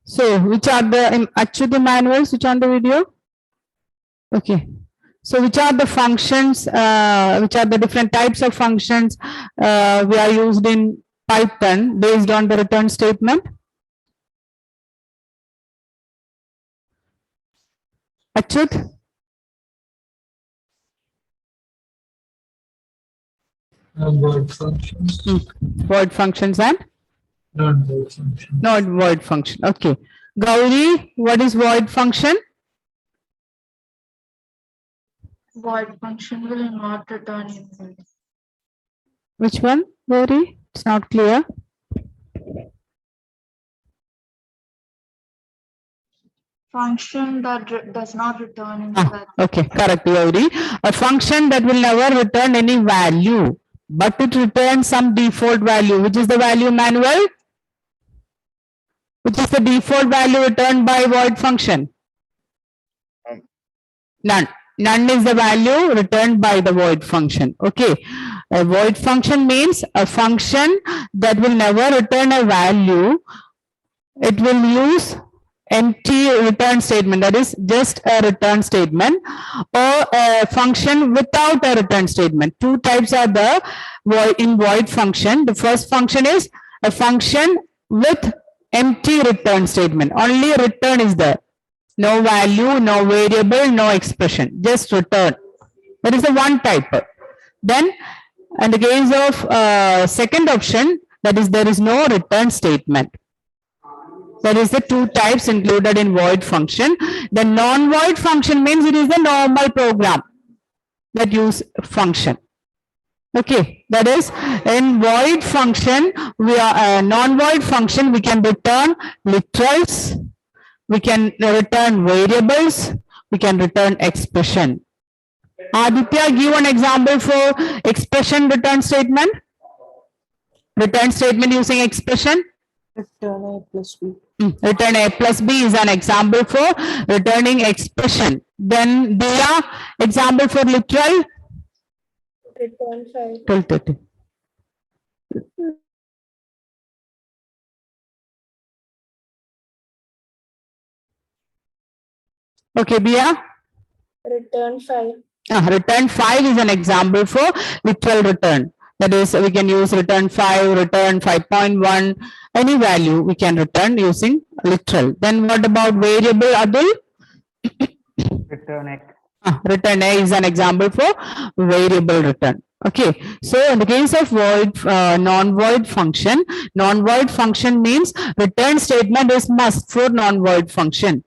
So which are the Achyut manuals which on the video? Okay. So which are the functions, which are the different types of functions we are used in Python based on the return statement? Achyut? Void functions. Void functions and? Not void functions. Not void function. Okay. Gauri, what is void function? Void function will not return anything. Which one, Gauri? It's not clear. Function that does not return any value. Okay, correct, Gauri. A function that will never return any value, but it returns some default value. Which is the value, Manuel? Which is the default value returned by void function? None. None is the value returned by the void function. Okay. A void function means a function that will never return a value. It will use empty return statement, that is just a return statement, or a function without a return statement. Two types are the in void function. The first function is a function with empty return statement. Only return is there. No value, no variable, no expression, just return. That is the one type. Then in the case of second option, that is there is no return statement. That is the two types included in void function. The non-void function means it is the normal program that use function. Okay, that is in void function, we are non-void function, we can return literals, we can return variables, we can return expression. Aditya, give an example for expression return statement. Return statement using expression. Return A plus B. Return A plus B is an example for returning expression. Then Dia, example for literal. Return 5. 12:30. Okay, Bia. Return 5. Return 5 is an example for literal return. That is, we can use return 5, return 5.1, any value we can return using literal. Then what about variable, Adul? Return X. Return A is an example for variable return. Okay, so in the case of void, non-void function means return statement is must for non-void function.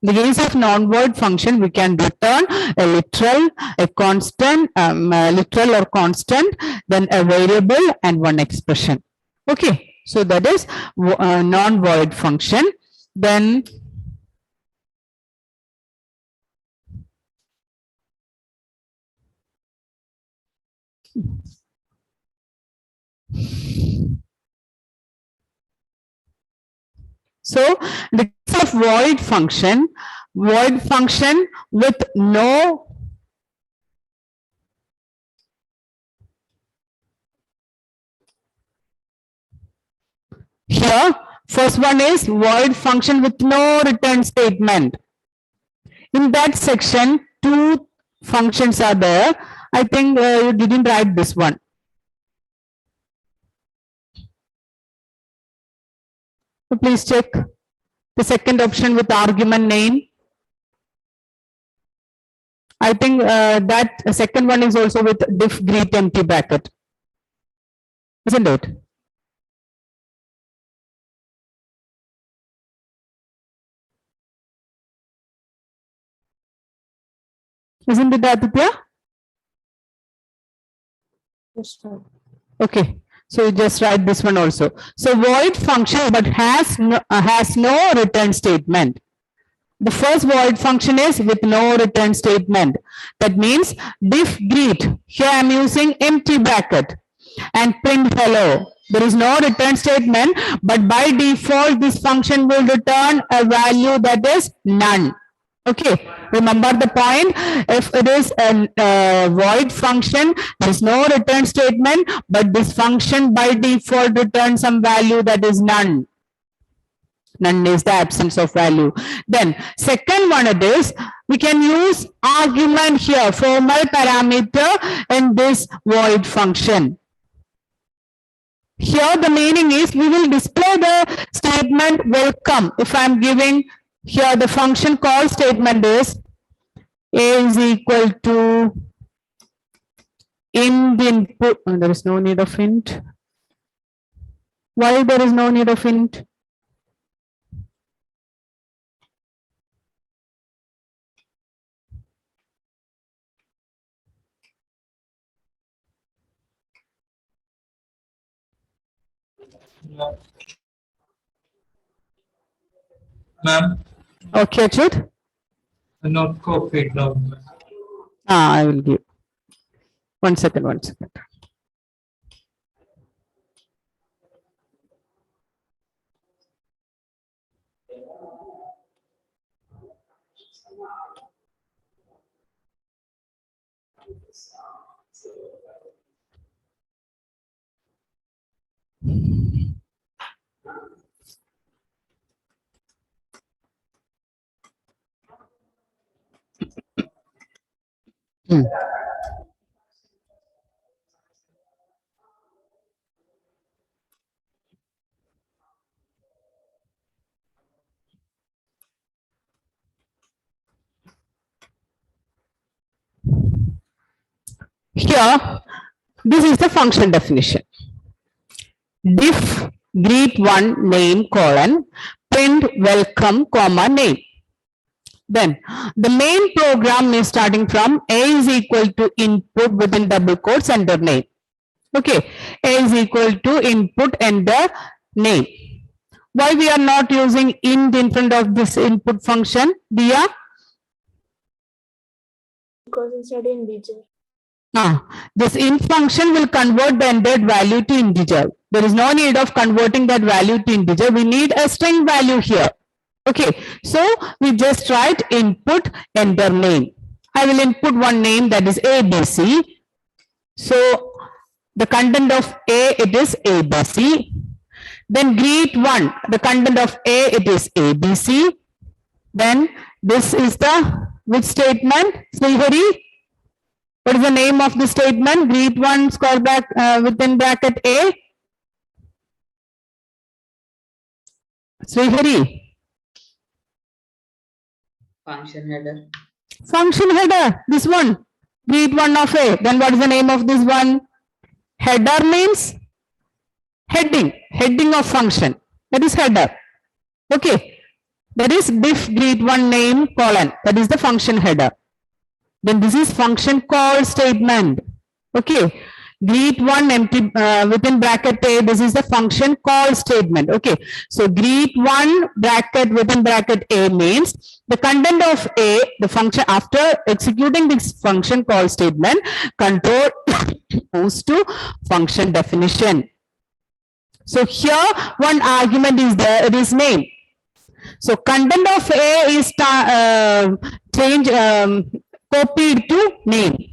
In the case of non-void function, we can return a literal, a constant, literal or constant, then a variable and one expression. Okay, so that is non-void function. Then so the case of void function with no here, first one is void function with no return statement. In that section, two functions are there. I think you didn't write this one. So please check the second option with argument name. I think that second one is also with diff greet empty bracket, isn't it? Isn't it, Aditya? Yes, sir. Okay, so you just write this one also. So void function but has no return statement. The first void function is with no return statement. That means diff greet. Here I am using empty bracket and print hello. There is no return statement, but by default this function will return a value that is none. Okay, remember the point. If it is a void function, there is no return statement, but this function by default returns some value that is none. None is the absence of value. Then second one it is, we can use argument here, formal parameter in this void function. Here the meaning is we will display the statement welcome. If I am giving here the function call statement is a is equal to int input. There is no need of int. Why there is no need of int? Yeah. Ma'am, Okay, Achut. not copied down. ma'am. I will give. 1 second, 1 second. Here, this is the function definition. Diff greet one name colon print welcome comma name. Then the main program is starting from a is equal to input within double quotes enter name. Okay, a is equal to input enter name. Why we are not using int in front of this input function, Dia? Because inside integer. This int function will convert the entered value to integer. There is no need of converting that value to integer. We need a string value here. Okay, so we just write input enter name. I will input one name that is ABC. So the content of A it is ABC. Then greet one, the content of A it is ABC. Then this is the which statement? Srihari? What is the name of the statement? Greet one square within bracket A. Srihari? Function header. Function header, this one. Greet one of A. Then what is the name of this one? Header means heading, heading of function. That is header. Okay. That is diff greet one name colon. That is the function header. Then this is function call statement. Okay. Greet one empty within bracket A. This is the function call statement. Okay. So greet one bracket within bracket A means the content of A, the function after executing this function call statement, control moves to function definition. So here one argument is there, it is name. So content of A is copied to name.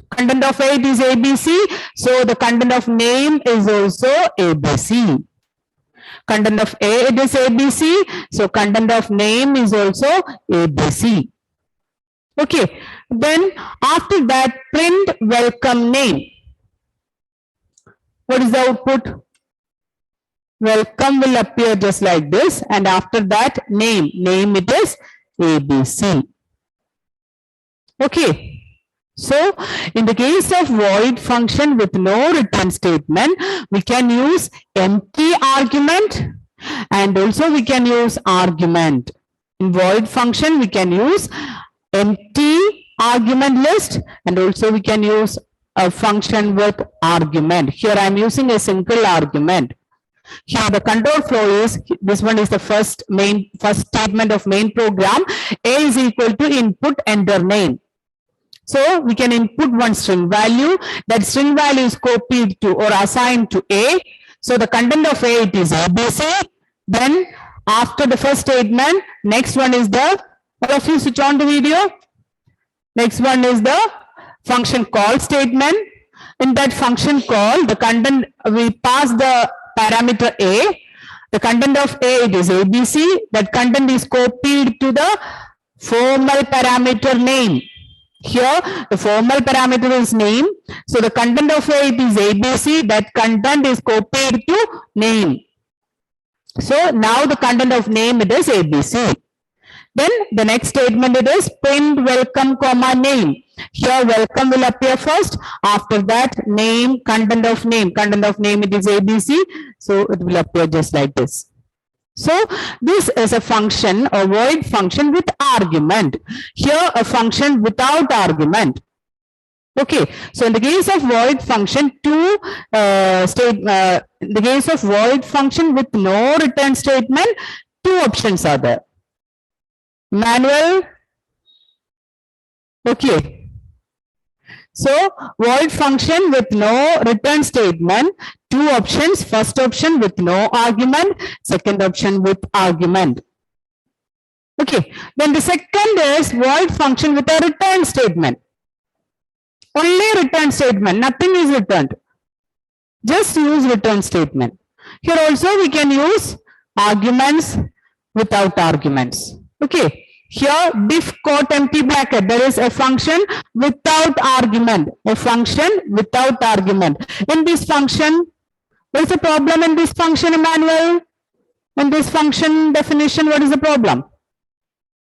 Content of A is ABC, so the content of name is also ABC. Content of A it is ABC, so content of name is also ABC. Okay, then after that print welcome name. What is the output? Welcome will appear just like this, and after that name it is ABC. Okay. So, in the case of void function with no return statement, we can use empty argument and also we can use argument. In void function, we can use empty argument list and also we can use a function with argument. Here I am using a single argument. Here the control flow is, this one is the first statement of main program. A is equal to input enter name. So we can input one string value. That string value is copied to or assigned to A. So the content of A it is ABC. Then after the first statement, next one is the, all of you switch on the video. Next one is the function call statement. In that function call, the content, we pass the parameter A. The content of A, it is ABC. That content is copied to the formal parameter name. Here, the formal parameter is name. So the content of A, it is ABC. That content is copied to name. So now the content of name, it is ABC. Then the next statement, it is print welcome comma name. Here welcome will appear first. After that name, content of name. Content of name, it is ABC. So it will appear just like this. So this is a function, a void function with argument. Here a function without argument. Okay, so in the case of void function, in the case of void function with no return statement, two options are there. Manual. Okay. So void function with no return statement, two options. First option with no argument, second option with argument. Okay. Then the second is void function with a return statement. Only return statement, nothing is returned. Just use return statement. Here also we can use arguments without arguments. Okay. Here diff quote empty bracket, there is a function without argument. A function without argument. In this function, there is a problem in this function, Emmanuel. In this function definition, what is the problem?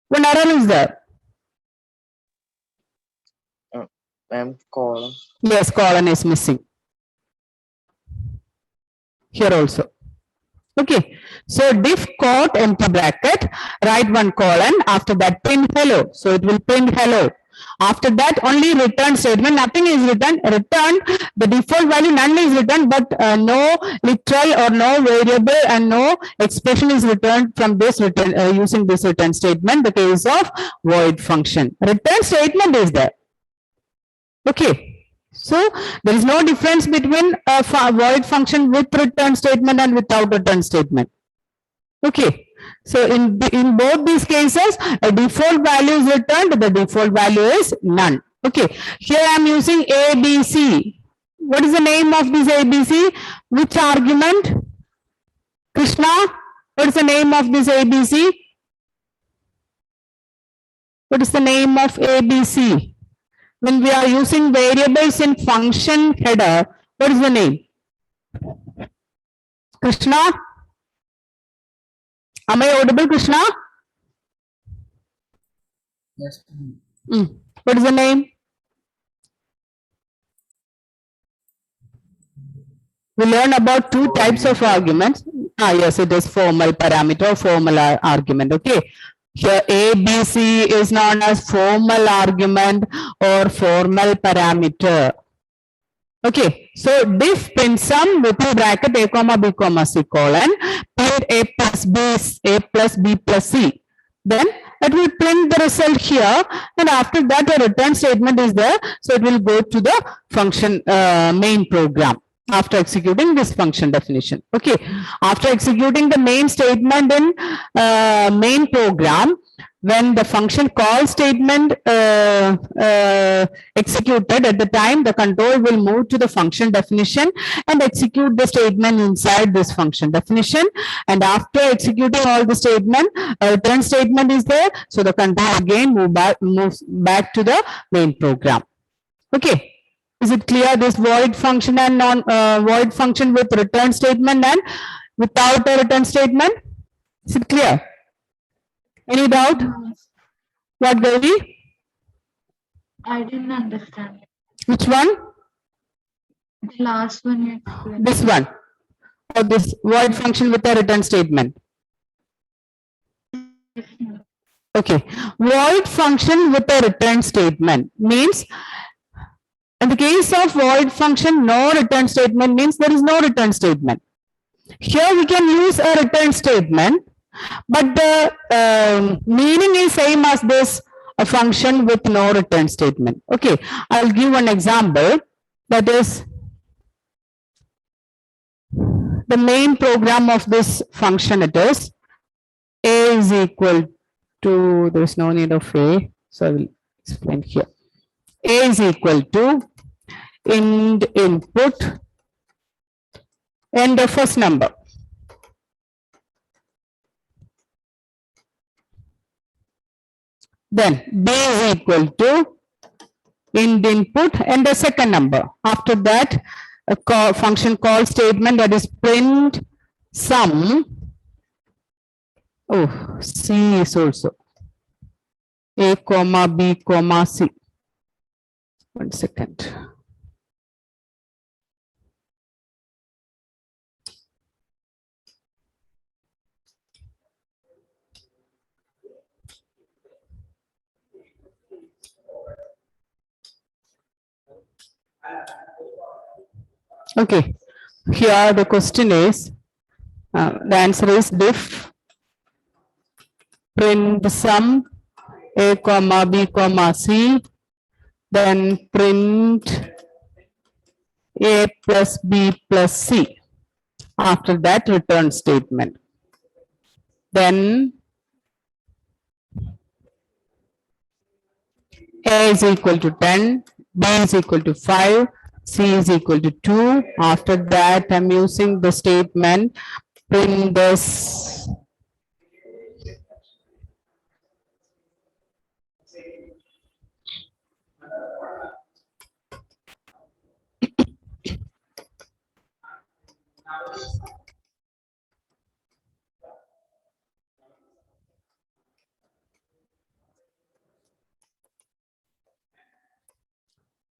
One error is there. Column. Yes, colon is missing. Here also. Okay. So diff quote empty bracket, write one colon, after that print hello. So it will print hello. After that only return statement, nothing is written. Return, the default value none is written, but no literal or no variable and no expression is returned from this return using this return statement. The case of void function. Return statement is there. Okay. So there is no difference between a void function with return statement and without return statement. Okay. So in both these cases, a default value is returned, the default value is none. Okay. Here I am using ABC. What is the name of this ABC? Which argument? Krishna, what is the name of this ABC? What is the name of ABC? When we are using variables in function header, what is the name? Krishna? Am I audible, Krishna? Yes. What is the name? We learn about two types of arguments. Yes, it is formal parameter, formal argument. Okay. Here ABC is known as formal argument or formal parameter. Okay, so diff print sum within bracket a comma b comma c colon print a plus b plus c. Then it will print the result here, and after that a return statement is there. So it will go to the function main program after executing this function definition. Okay, after executing the main statement in main program, when the function call statement executed, at the time the control will move to the function definition and execute the statement inside this function definition. And after executing all the statement, a return statement is there. So the control again moves back to the main program. Okay. Is it clear, this void function and void function with return statement and without a return statement? Is it clear? Any doubt? What, Gauri? I didn't understand. Which one? The last one you explained. This one. Or this void function with a return statement? Okay. Void function with a return statement means, in the case of void function, no return statement means there is no return statement. Here we can use a return statement, but the meaning is same as this, a function with no return statement. Okay, I'll give one example. That is the main program of this function. It is a is equal to, there is no need of a, so I will explain here. A is equal to int input and the first number. Then B is equal to int input and the second number. After that, a function call statement, that is print sum. Oh, C is also A comma B comma C. 1 second. Okay, here the question is, the answer is diff print the sum A comma B comma C, then print A plus B plus C. After that, return statement. Then A is equal to 10, B is equal to 5, C is equal to 2. After that, I'm using the statement print this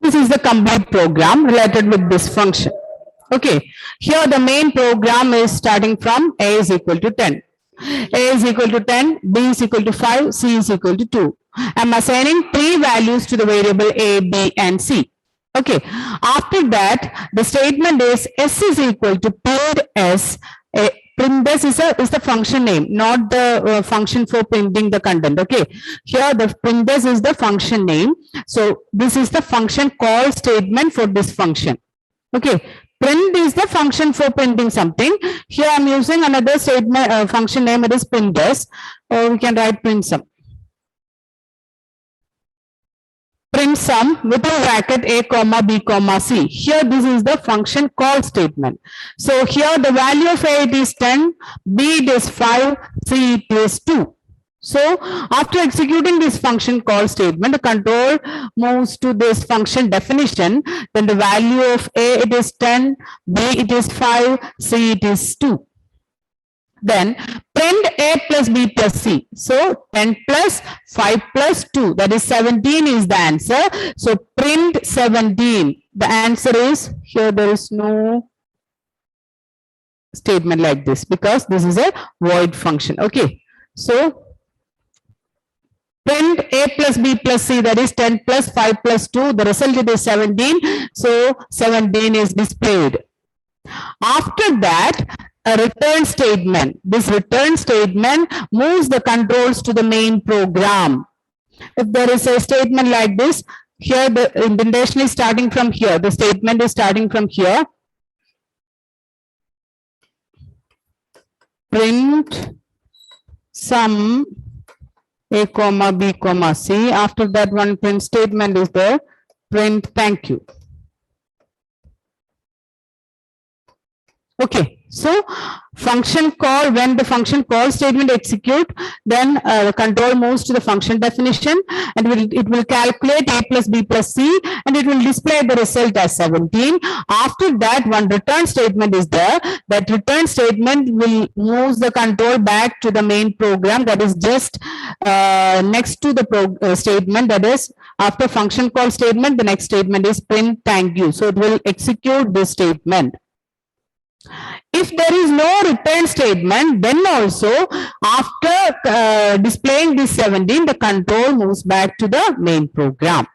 This is the complete program related with this function. Okay, here the main program is starting from A is equal to 10. A is equal to 10, B is equal to 5, C is equal to 2. I'm assigning 3 values to the variable A, B, and C. Okay, after that, the statement is S is equal to print S. Print this is the function name, not the function for printing the content. Okay, here the print this is the function name. So this is the function call statement for this function. Okay, print is the function for printing something. Here I'm using another statement function name, it is print this, or we can write print sum. Print sum within bracket A comma B comma C. Here this is the function call statement. So here the value of A it is 10, B it is 5, C it is 2. So after executing this function call statement, the control moves to this function definition. Then the value of A it is 10, B it is 5, C it is 2. Then print A plus B plus C. So 10 plus 5 plus 2, that is 17 is the answer. So print 17. The answer is, here there is no statement like this because this is a void function. Okay, so print A plus B plus C, that is 10 plus 5 plus 2, the result it is 17. So 17 is displayed. After that, a return statement. This return statement moves the controls to the main program. If there is a statement like this, here the indentation is starting from here. The statement is starting from here. Print sum A comma B comma C. After that, one print statement is there. Print thank you. Okay, so function call, when the function call statement execute, then the control moves to the function definition and it will calculate A plus B plus C and it will display the result as 17. After that, one return statement is there. That return statement will move the control back to the main program, that is just next to the statement, that is after function call statement, the next statement is print thank you. So it will execute this statement. If there is no return statement, then also after displaying this 17, the control moves back to the main program.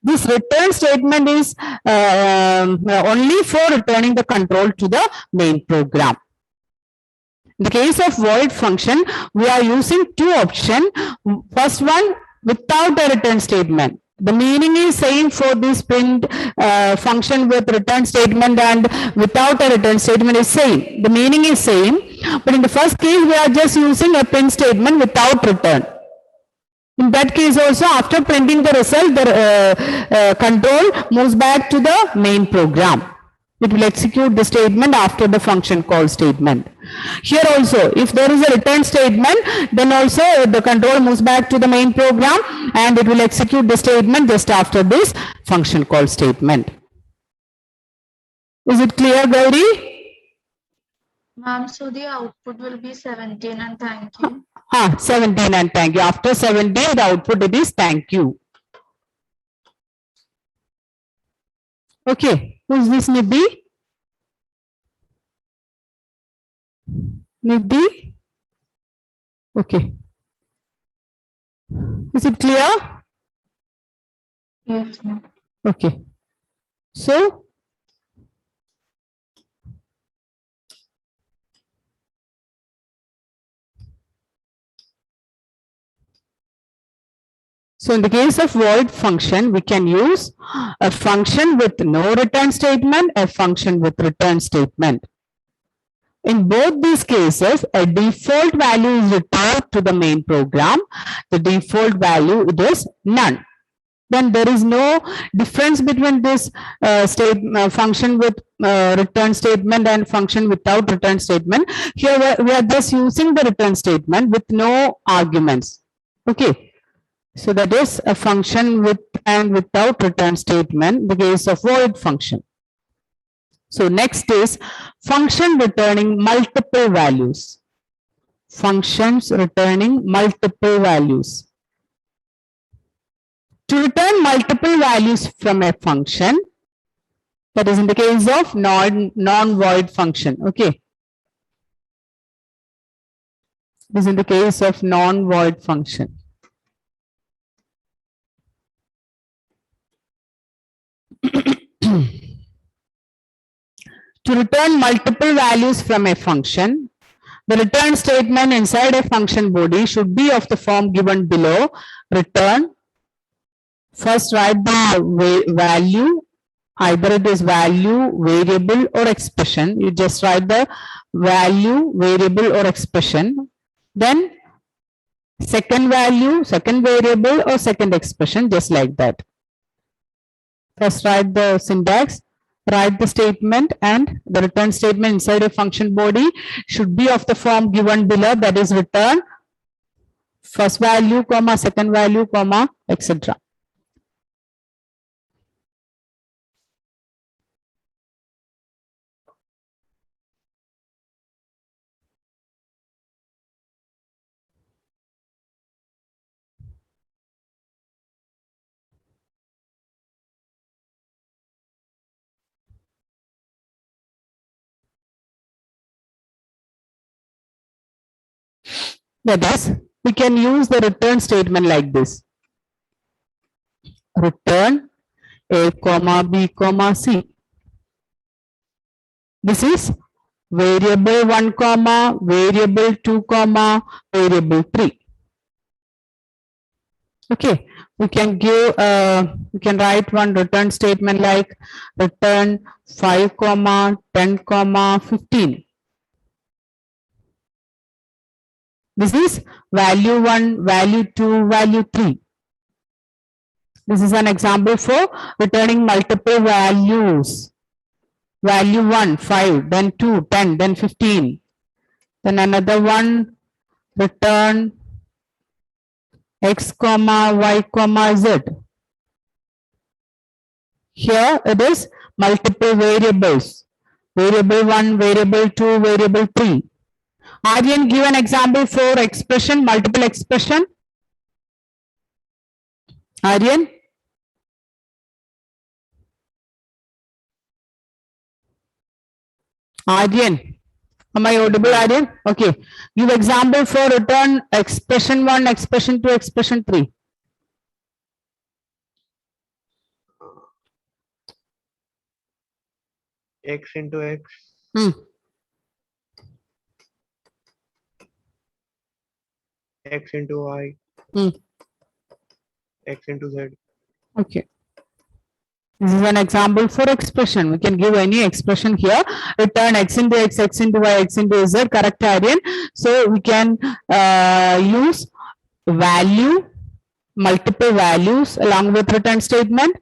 This return statement is only for returning the control to the main program. In the case of void function, we are using 2 options. First one, without a return statement. The meaning is same for this print function with return statement and without a return statement is same. The meaning is same, but in the first case we are just using a print statement without return. In that case also, after printing the result, the control moves back to the main program. It will execute the statement after the function call statement. Here also, if there is a return statement, then also the control moves back to the main program and it will execute the statement just after this function call statement. Is it clear, Gauri? Ma'am, so the output will be 17 and thank you. 17 and thank you. After 17, the output it is thank you. Okay, who is this Nidhi? Nidhi? Okay. Is it clear? Yes, ma'am. Okay. So, in the case of void function, we can use a function with no return statement, a function with return statement. In both these cases, a default value is returned to the main program. The default value it is none. Then there is no difference between this function with return statement and function without return statement. Here we are just using the return statement with no arguments. Okay. So that is a function with and without return statement in the case of void function. So next is function returning multiple values. Functions returning multiple values. To return multiple values from a function, that is in the case of non-void function. Okay. This is in the case of non-void function. To return multiple values from a function, the return statement inside a function body should be of the form given below. Return. First write the value, either it is value, variable or expression. You just write the value, variable or expression. Then second value, second variable or second expression, just like that. First write the syntax, write the statement, and the return statement inside a function body should be of the form given below, that is return first value, comma, second value, comma, etc. That is, we can use the return statement like this. Return A, comma, B, comma, C. This is variable 1, comma, variable 2, comma, variable 3. Okay, we can give, we can write one return statement like return 5, comma, 10, comma, 15. This is value 1, value 2, value 3. This is an example for returning multiple values. Value 1, 5, then 2, 10, then 15. Then another one, return x, comma, y, comma, z. Here it is multiple variables. Variable 1, variable 2, variable 3. Aryan, give an example for expression, multiple expression. Aryan? Aryan, am I audible, Aryan? Okay. Give example for return expression 1, expression 2, expression 3. X into X. X into Y. X into Z. Okay. This is an example for expression. We can give any expression here. Return x into x, x into y, x into z. Correct, Aryan. So we can use value, multiple values along with return statement.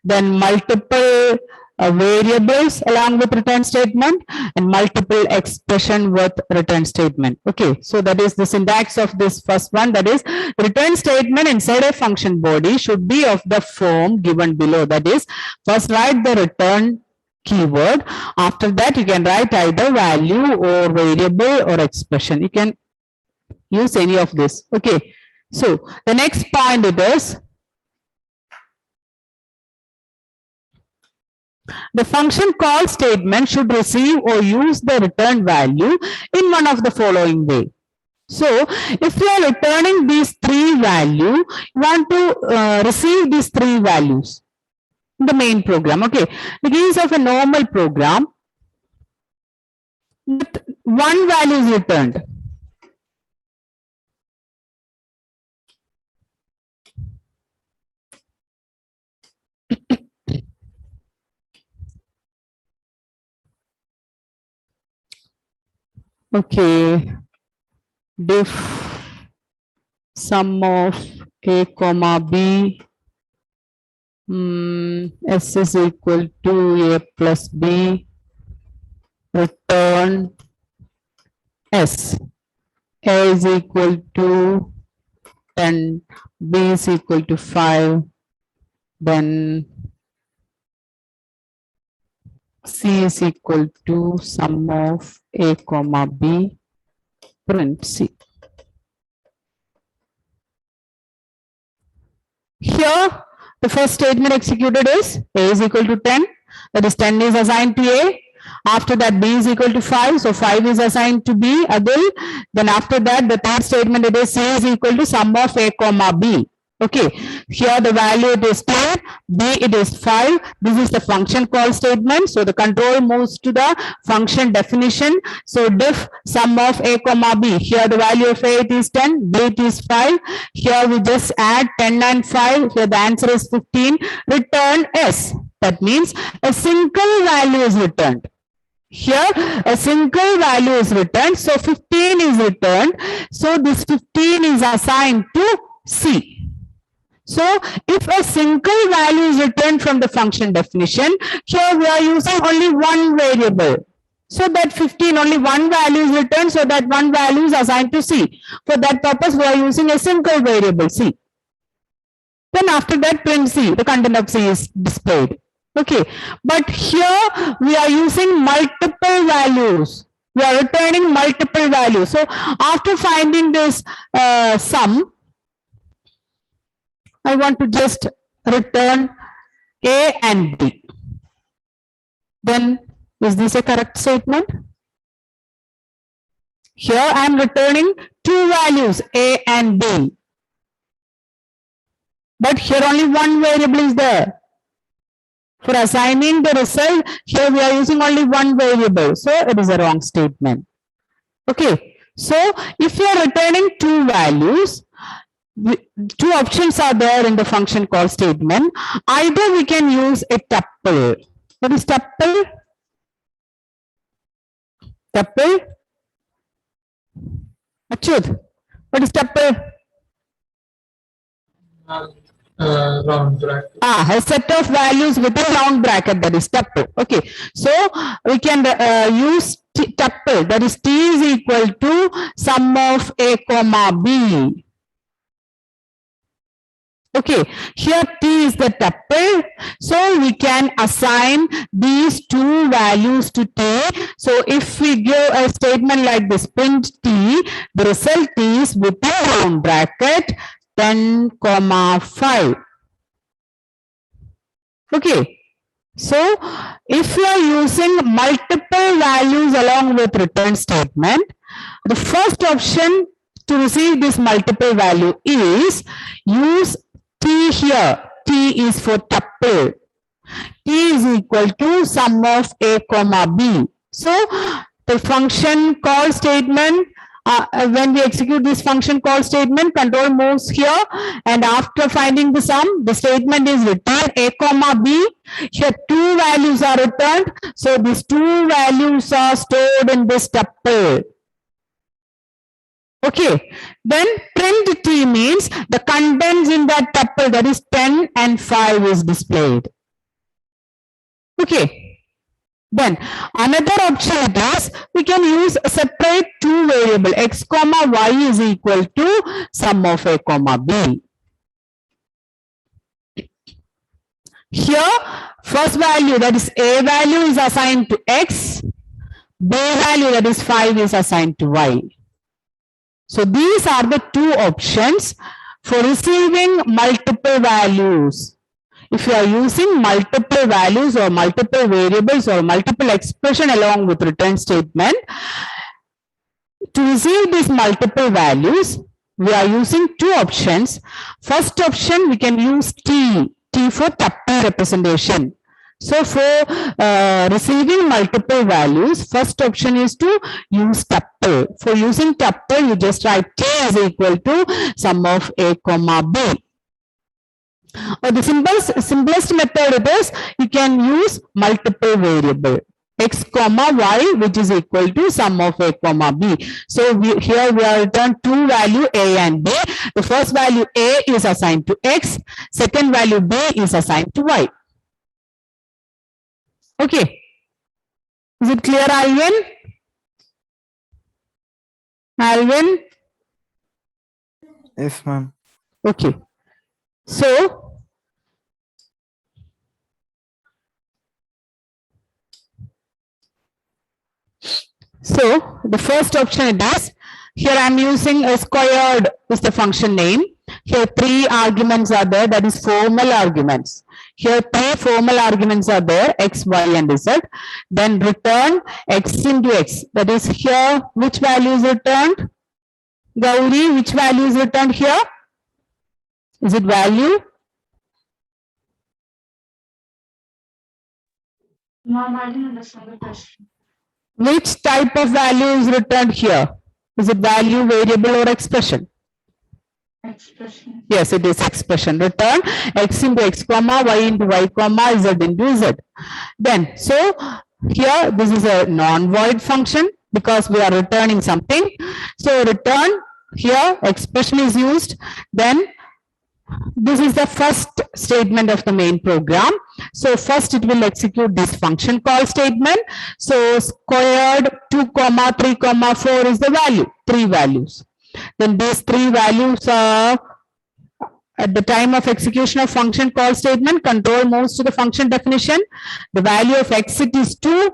Then multiple variables along with return statement and multiple expression with return statement. Okay, so that is the syntax of this first one. That is, return statement inside a function body should be of the form given below. That is, first write the return keyword. After that, you can write either value or variable or expression. You can use any of this. Okay, so the next point it is, the function call statement should receive or use the return value in one of the following way. So, if you are returning these three values, you want to receive these three values in the main program. Okay, the case of a normal program, one value is returned. Okay, diff sum of a comma b, s is equal to a plus b, return s, a is equal to 10, b is equal to 5, then c is equal to sum of a comma b, print c. Here, the first statement executed is a is equal to 10, that is 10 is assigned to a. After that, b is equal to 5, so 5 is assigned to b, Adil. Then after that, the third statement it is c is equal to sum of a comma b. Okay, here the value it is 10, b it is 5. This is the function call statement. So the control moves to the function definition. So diff sum of a comma b. Here the value of a it is 10, b it is 5. Here we just add 10 and 5. Here the answer is 15. Return s. That means a single value is returned. Here a single value is returned. So 15 is returned. So this 15 is assigned to c. So, if a single value is returned from the function definition, here we are using only one variable. So that 15, only one value is returned, so that one value is assigned to c. For that purpose, we are using a single variable c. Then after that, print c, the content of c is displayed. Okay, but here we are using multiple values. We are returning multiple values. So, after finding this sum, I want to just return a and b. Then, is this a correct statement? Here I am returning two values, a and b. But here only one variable is there. For assigning the result, here we are using only one variable. So, it is a wrong statement. Okay. So, if you are returning two values, two options are there in the function call statement. Either we can use a tuple. What is tuple? Tuple? Achyut, what is tuple? Round bracket. A set of values with a round bracket, that is tuple. Okay, so we can use tuple, that is t is equal to sum of a comma b. Okay, here t is the tuple, so we can assign these two values to t. So if we give a statement like this, print t, the result is with a round bracket 10, 5. Okay, so if you are using multiple values along with return statement, the first option to receive this multiple value is use t here. T is for tuple. T is equal to sum of a comma b. So the function call statement, when we execute this function call statement, control moves here, and after finding the sum, the statement is return a comma b. Here two values are returned, so these two values are stored in this tuple. Okay, then print t means the contents in that tuple, that is 10 and 5 is displayed. Okay. Then another option it is we can use separate two variable x comma y is equal to sum of a comma b. Here first value that is a value is assigned to x, b value that is 5 is assigned to y. So these are the two options for receiving multiple values. If you are using multiple values or multiple variables or multiple expression along with return statement, to receive these multiple values, we are using two options. First option, we can use T for tuple representation. So for receiving multiple values, first option is to use tuple. For using tuple, you just write T is equal to sum of a comma b. Or the simplest method it is you can use multiple variable x comma y which is equal to sum of a comma b. So here we are returned two value a and b. The first value a is assigned to x, second value b is assigned to y. Okay. Is it clear, Alvin? Alvin? Yes, ma'am. Okay. So the first option it is, here I am using a squared is the function name. Here three arguments are there, that is formal arguments. Here three formal arguments are there, x, y and z. Then return x into x. That is here which value is returned? Gauri, which value is returned here? Is it value? Ma'am, I didn't understand the question. Which type of value is returned here? Is it value, variable or expression? Expression. Yes, it is expression. Return x into x comma, y into y comma, z into z. Then, so here this is a non-void function because we are returning something. So return here expression is used. Then this is the first statement of the main program. So first it will execute this function call statement. So squared 2 comma 3 comma 4 is the value, three values. Then these three values are at the time of execution of function call statement, control moves to the function definition. The value of x it is 2,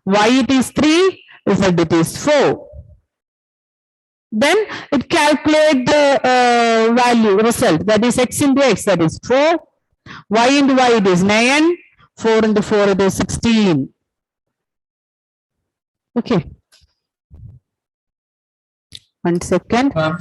y it is 3, z it is 4. Then it calculates the value result, that is x into x, that is 4, y into y it is 9, 4 into 4 it is 16. Okay. 1 second. Ma'am,